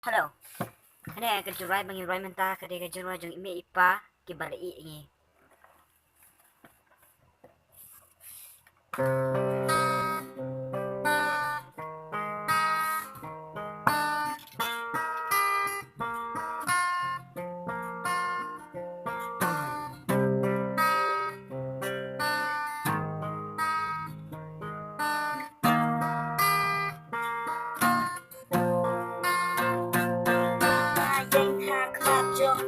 Hello. Kani kajurai bangin roy menta kade kajurai jong ime ipa kibali ingi.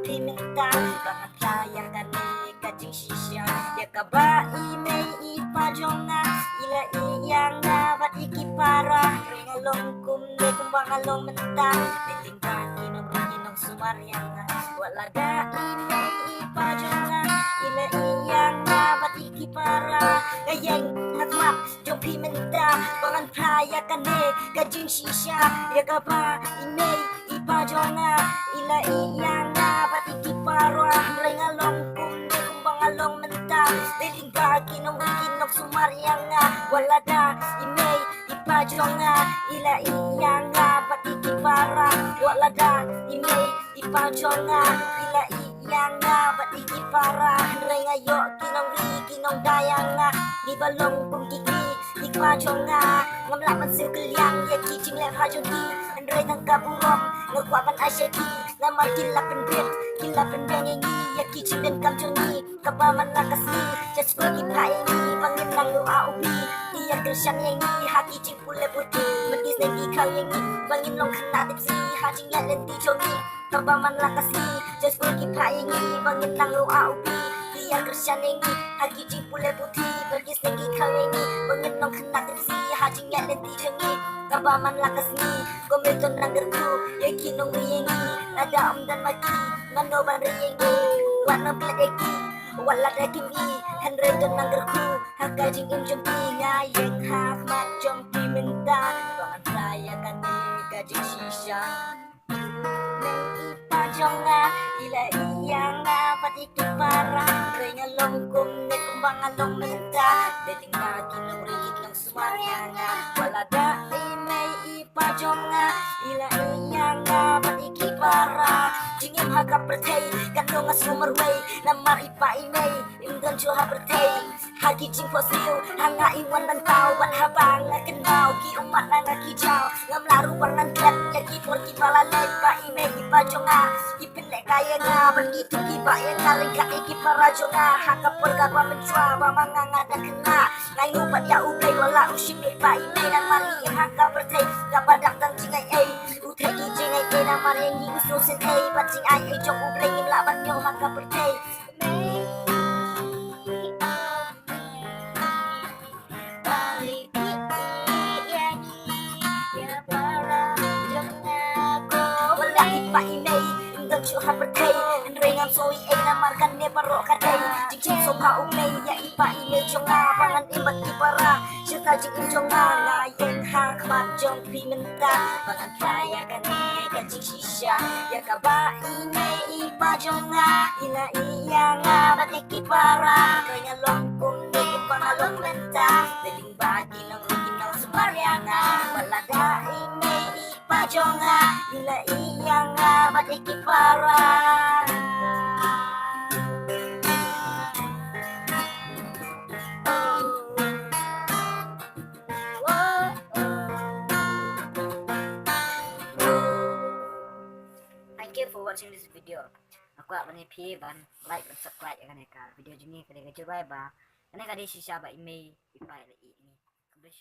Pimentan Bangat layang kani kajing sisya Ya kabai may ipajonga Ila iyang nabat ikipara Ringalong kumde kumbangalong mentang Tiling baki nong ringinong sumaryanga Walaga may ipajonga Ila iyang nabat ikipara Gayeng hatmap jong pimentan Bangat playa kani kajing sisya Ya kabai may ipajonga Ila iyang nabat ikiparang Rengalong kumde kumbangalong mentang Liling bagi nong riginong sumaryanga Walada imay ipajonga Ila iyang nabat ikiparang Walada imay ipajonga Ila iyang nabat ikiparang Rengayo kinong riginong dayanga Nibalong kung kiki ipajonga Ngamlaman segeliang ya kicing lek hajongi Andrei nang kaburong ngekwapan asyaki Namar kila pendengengi Ya kicing dan kamjongi Kebaman lakasni Just pergi praengi Bangin lang lu aubi Dia kersyang yengi Haki cing pule putih Medis nengi kau yengi Bangin long kena tipsi Hajing yang lenti jongi Kebaman lakasni Just pergi praengi Bangin lang lu aubi Dia kersyang yengi Haki cing pule putih Medis nengi kau yengi Bangin long kena tipsi Hajing yang lenti jongi Kebaman lakasni Kometon langgerku Ya kinong riyengi Nada dan maki Manoban riyengi Warna beledeki Walada kimi Henreton langgerku Hakajing imjempi Ngayeng hakmat jompi mentang Bangan playa kani kajing sisya Neng ipajonga Ila iyang nabat ikiparang Rengalong kumne kumbangalong mentang Deting lagi nong rigit nong sumaryanga Walada imay ipajonga Ila iyang nabat ikiparang Jingim haka pertay Kanong asumarway Namar ipa imay Imdan juha pertay Hagi jing fosil Hanga iwan dan tau Wat habang kenau Ki umat na ngakijau Ngamlaru warnan klet Yagi porki palalay Pa imay ipajonga Ipinlek kaya nga Begitu kiba yang ngaringka ikiparajonga Haka pergapa menjua Bamanga ngada kena Ngai ngubat ya ubay Wala usimik pa imay Namar iyang haka pertay Gabadak tang jingay ay Utegi jingay ay Namar yang ususin ay Bacing ay ay jong ubay Ngimlaban yung haka pertay Pa imay Indang syuha pertay Nrengam soy ay namarkan ne baro kaday Jing sopa umay Ya ipa imay jonga Pangan imat ipara Syuta jing injonga Ngayeng hakmat jong pimenta Pangan kaya kani kajing sisya Ya kaba imay ipa jonga Ila iyang abat ikipara Rengalong kumde kupangalong menta Deling bagi nang riginang sumaryanga Walada imay ipajonga Ila iyang abat ikipara Thank you for watching this video. Aku akan pi ban like dan subscribe ya kan video ini kada gajurai ba. Ana kada sisa ba email ipai la ini. Kabeh